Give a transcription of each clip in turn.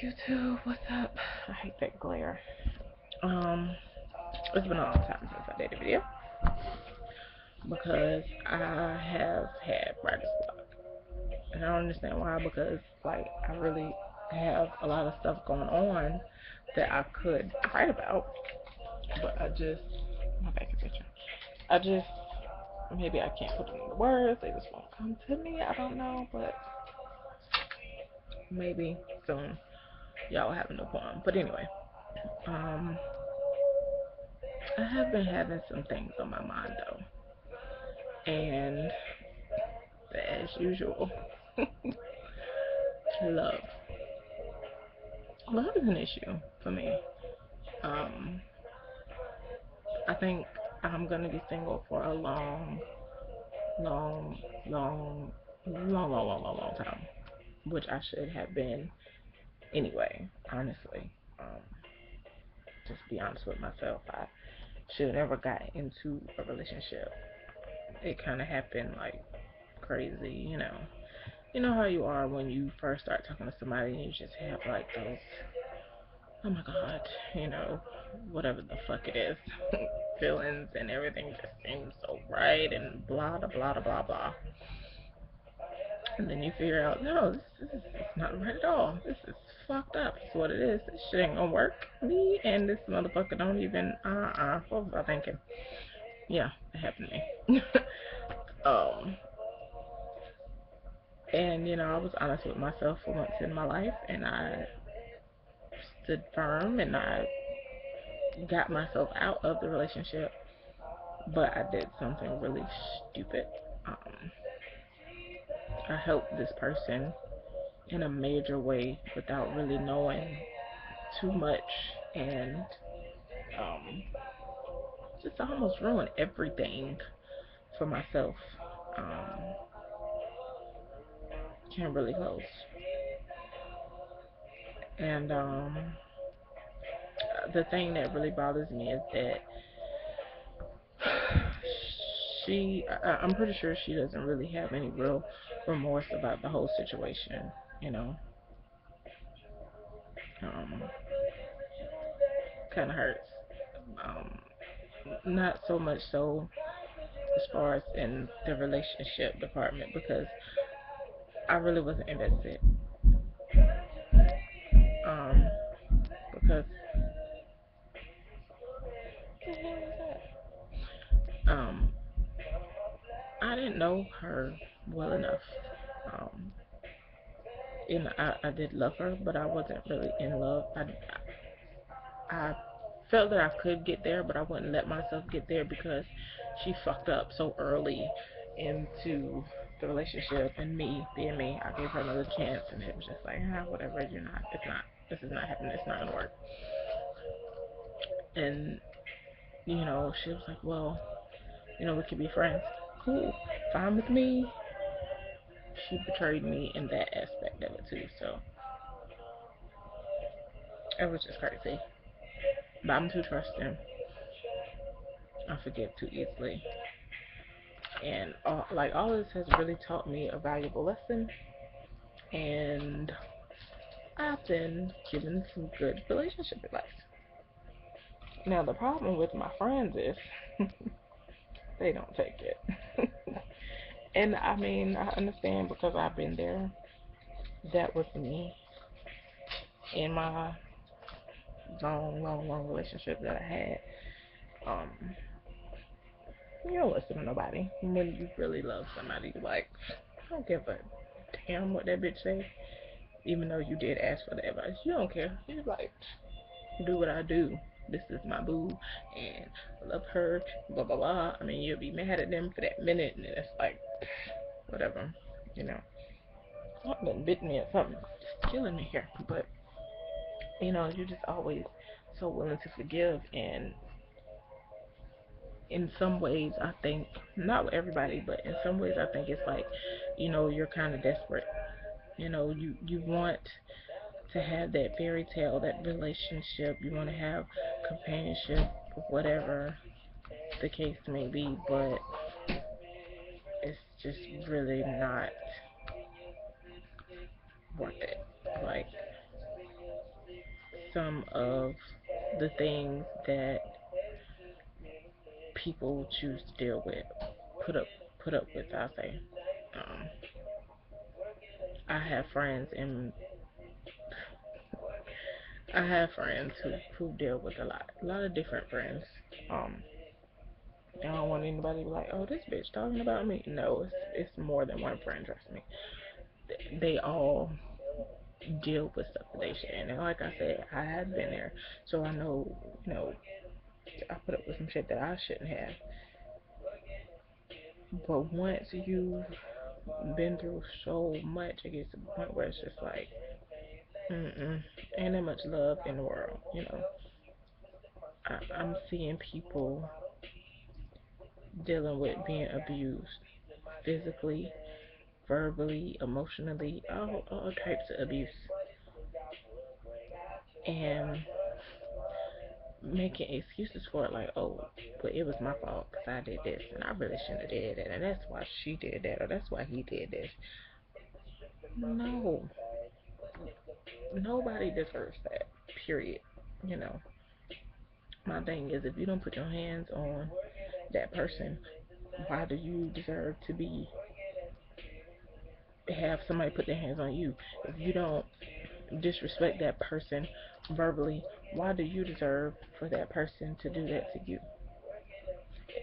YouTube, what's up? I hate that glare. Um, it's been a long time since I did a video because I have had writer's block, and I don't understand why. Because I really have a lot of stuff going on that I could write about, but I just my back is itching. I just maybe I can't put them into words. They just won't come to me. I don't know, but maybe soon y'all will have a new poem. But anyway, um, I have been having some things on my mind though, and as usual, love. Love is an issue for me. Um, I think I'm gonna be single for a long, long, long time, which I should have been anyway. Honestly, just be honest with myself. I should have never got into a relationship. It kind of happened like crazy, you know. You know how you are when you first start talking to somebody and you just have like those, oh my god, you know, whatever the fuck it is, feelings and everything just seems so right and blah blah blah blah blah. And then you figure out, no, this is not right at all. This is fucked up. It's what it is. This shit ain't gonna work. Me and this motherfucker don't even, what was I thinking? Yeah, it happened to me. um, and you know, I was honest with myself for once in my life, and I stood firm, and I got myself out of the relationship, but I did something really stupid. Um, I helped this person in a major way without really knowing too much, and um, just almost ruined everything for myself. Um, Came really close, and the thing that really bothers me is that I'm pretty sure she doesn't really have any real remorse about the whole situation, you know. Um, Kind of hurts. Um, Not so much so as far as in the relationship department because I really wasn't invested. Um, because um, I didn't know her well enough. Um, and I did love her, but I wasn't really in love. I felt that I could get there, but I wouldn't let myself get there because she fucked up so early into the relationship, and me being me, I gave her another chance, and it was just like, whatever, this is not happening, it's not gonna work. And you know, she was like, well, you know, we could be friends. Cool, fine with me. She betrayed me in that aspect of it too, so it was just crazy. But I'm too trusting. I forgive too easily. And all this has really taught me a valuable lesson, and I've been given some good relationship advice. Now the problem with my friends is they don't take it. And I mean, I understand because I've been there. That was me in my long relationship that I had. Um, you don't listen to nobody when you really love somebody. Like, I don't give a damn what that bitch say. Even though you did ask for the advice, you don't care. You're like, do what I do. This is my boo, and I love her. Blah blah blah. I mean, you'll be mad at them for that minute, and it's like, whatever, you know. Something bit me or something. It's killing me here, but you know, you're just always so willing to forgive, and in some ways, I think not with everybody, but in some ways, I think it's like, you know, you're kind of desperate. You know, you want to have that fairy tale, that relationship. You want to have companionship, whatever the case may be, but it's just really not worth it. Like, some of the things that people choose to deal with, put up put up with. I say, um, I have friends and I have friends who deal with a lot of different friends. Um, I don't want anybody to be like, oh, this bitch talking about me. No, it's more than one friend. Trust me. They all deal with stuff that they shouldn't. And like I said, I had been there, so I know, you know, I put up with some shit that I shouldn't have. But once you've been through so much, it gets to the point where it's just like, ain't that much love in the world. You know, I'm seeing people dealing with being abused physically, verbally, emotionally, all types of abuse, and making excuses for it, like, oh, but it was my fault because I did this and I really shouldn't have did that, and that's why she did that, or that's why he did this. No, nobody deserves that, period. You know, my thing is, if you don't put your hands on that person, why do you deserve to be have somebody put their hands on you? If you don't disrespect that person verbally, why do you deserve for that person to do that to you?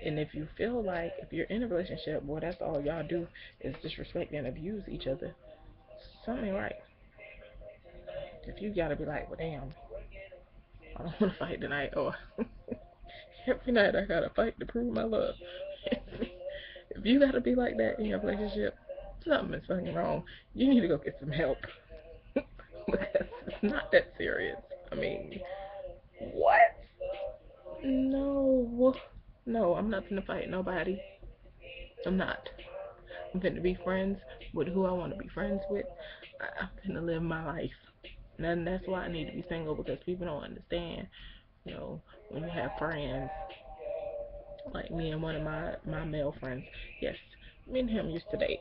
And if you feel like if you're in a relationship where that's all y'all do is disrespect and abuse each other, something ain't right. If you gotta be like, well, damn, I don't want to fight tonight, or every night I gotta fight to prove my love. If you gotta be like that in your relationship, something is fucking wrong. You need to go get some help because it's not that serious. I mean, what? No, no, I'm not gonna fight nobody. I'm not. I'm finna be friends with who I want to be friends with. I'm finna live my life. And that's why I need to be single, because people don't understand. You know, when you have friends, like me and one of my male friends, yes, me and him used to date.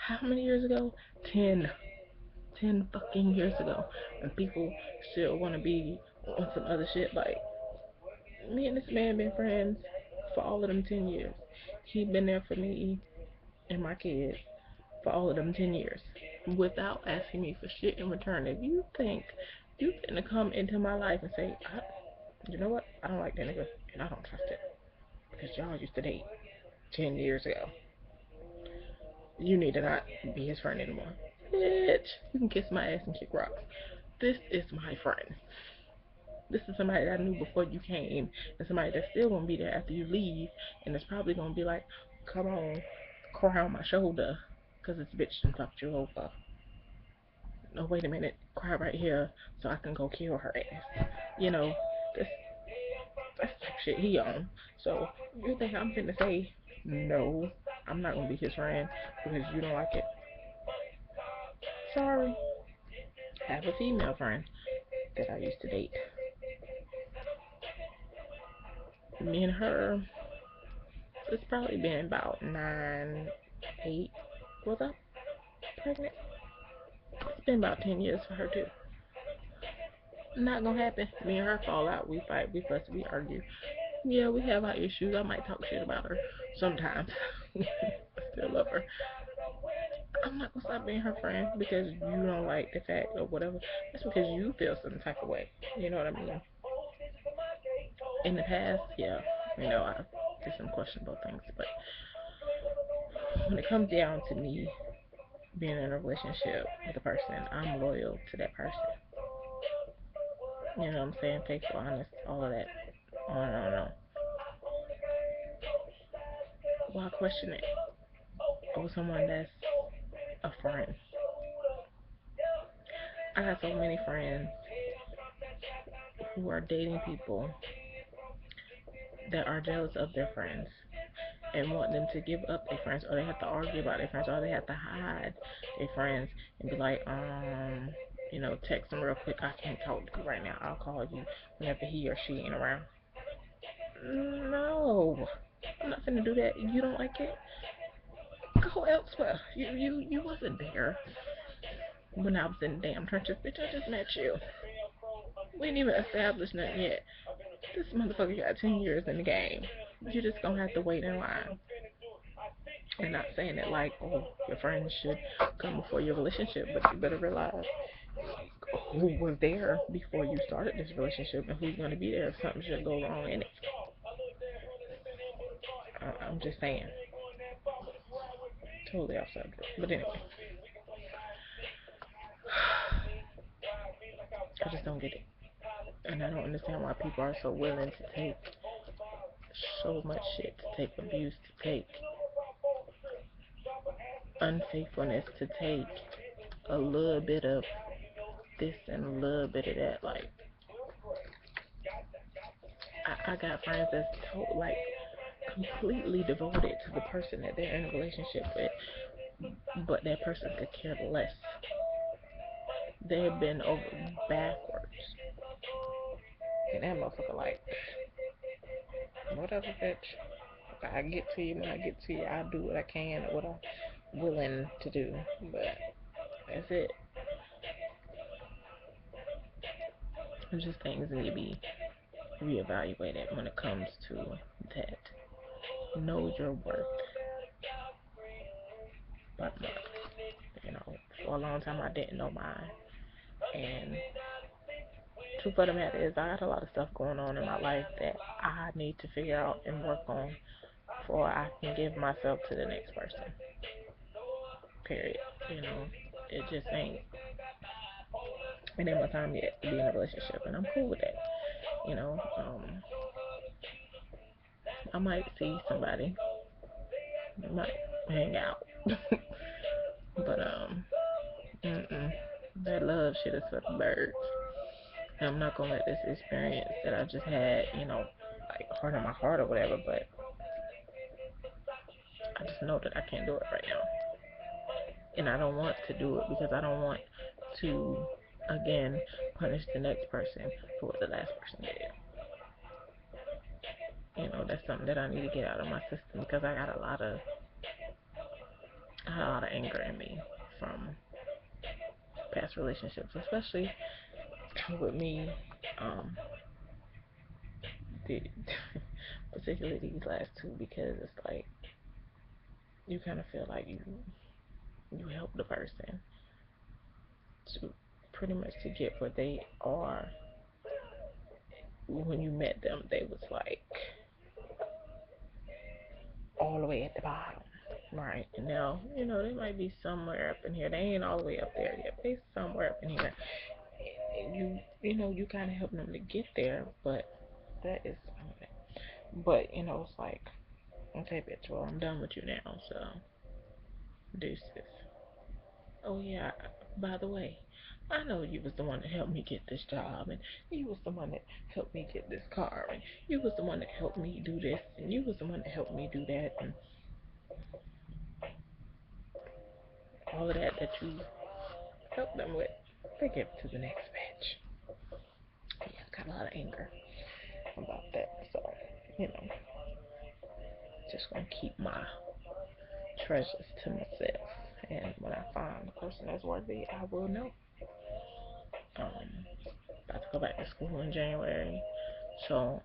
How many years ago? 10. 10 fucking years ago. And people still want to be on some other shit. Like, me and this man been friends for all of them 10 years. He been there for me and my kids for all of them 10 years without asking me for shit in return. If you think you gonna come into my life and say, you know what, I don't like that nigga and I don't trust it because y'all used to date 10 years ago, you need to not be his friend anymore. Bitch, you can kiss my ass and kick rocks. This is my friend. This is somebody that I knew before you came, and somebody that's still gonna be there after you leave, and it's probably gonna be like, come on, cry on my shoulder, cause this bitch done fucked you over. No, wait a minute, cry right here so I can go kill her ass. You know, that's that's the type of shit he on. So you think I'm finna say no? I'm not gonna be his friend because you don't like it. Sorry. I have a female friend that I used to date. Me and her, it's probably been about 9, 8. Was I pregnant? It's been about 10 years for her too. Not gonna happen. Me and her fall out. We fight. We fuss. We argue. Yeah, we have our issues. I might talk shit about her sometimes. I still love her. I'm not gonna stop being her friend because you don't like the fact or whatever. That's because you feel some type of way. You know what I mean? In the past, yeah, I did some questionable things, but when it comes down to me being in a relationship with a person, I'm loyal to that person. You know what I'm saying? Faithful, honest, all of that. On and on and on. Why question it over someone that's a friend? I got so many friends who are dating people that are jealous of their friends and want them to give up their friends, or they have to argue about their friends, or they have to hide their friends and be like, text them real quick. I can't talk to you right now. I'll call you whenever he or she ain't around. No, I'm not gonna do that. You don't like it? Go elsewhere. You wasn't there when I was in the damn trenches, bitch. I just met you. We ain't even established nothing yet. This motherfucker got 10 years in the game. You just gonna have to wait in line. And not saying that like, oh, your friends should come before your relationship, but you better realize who was there before you started this relationship and who's gonna be there if something should go wrong in it. I'm just saying. Totally off subject. But anyway. I just don't get it. And I don't understand why people are so willing to take so much shit, to take abuse, to take unfaithfulness, to take a little bit of this and a little bit of that. Like, I got friends that's like completely devoted to the person that they're in a relationship with, but that person could care less. They've been over backwards. And that motherfucker like, whatever, bitch. I get to you when I get to you. I do what I can or what I'm willing to do. But that's it. It's just things need to be reevaluated when it comes to that. Know your worth. But you know, for a long time I didn't know mine. And truth of the matter is I got a lot of stuff going on in my life that I need to figure out and work on before I can give myself to the next person. Period. You know, it just ain't my time yet to be in a relationship, and I'm cool with that. You know, I might see somebody, I might hang out, but that love shit is for the birds. And I'm not gonna let this experience that I just had, you know, like harden my heart or whatever. But I just know that I can't do it right now, and I don't want to do it because I don't want to again punish the next person for what the last person did. You know, that's something that I need to get out of my system because I got a lot of anger in me from past relationships, especially with me, um, the, particularly these last two, because it's like you kind of feel like you help the person to pretty much to get where they are. When you met them, they was like all the way at the bottom, right? And now, you know, they might be somewhere up in here. They ain't all the way up there yet. They somewhere up in here. And you know, you kind of help them to get there, but that is, but you know, it's like, okay, bitch, well, I'm done with you now, so deuces. Oh yeah, by the way, I know you was the one that helped me get this job, and you was the one that helped me get this car, and you was the one that helped me do this, and you was the one that helped me do that, and all of that you helped them with, they give it to the next bitch. Yeah, I got a lot of anger about that, so, you know, just gonna keep my treasures to myself, and when I find the person that's worthy, I will know. About to go back to school in January, so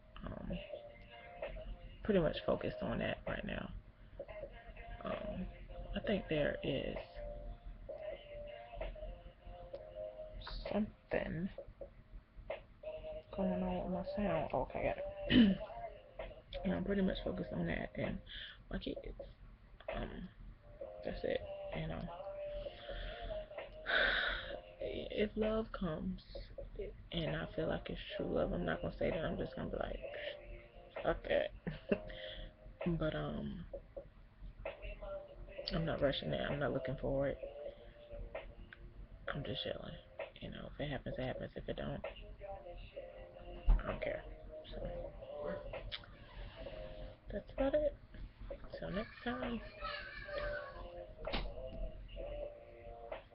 pretty much focused on that right now. I think there is something going on with my sound. Okay, I got it. And I'm pretty much focused on that and my kids. Um, that's it. You know, if love comes and I feel like it's true love, I'm not gonna say that. I'm just gonna be like, fuck that. But I'm not rushing it. I'm not looking for it. I'm just chilling. You know, if it happens, it happens. If it don't, I don't care. So that's about it. Till next time.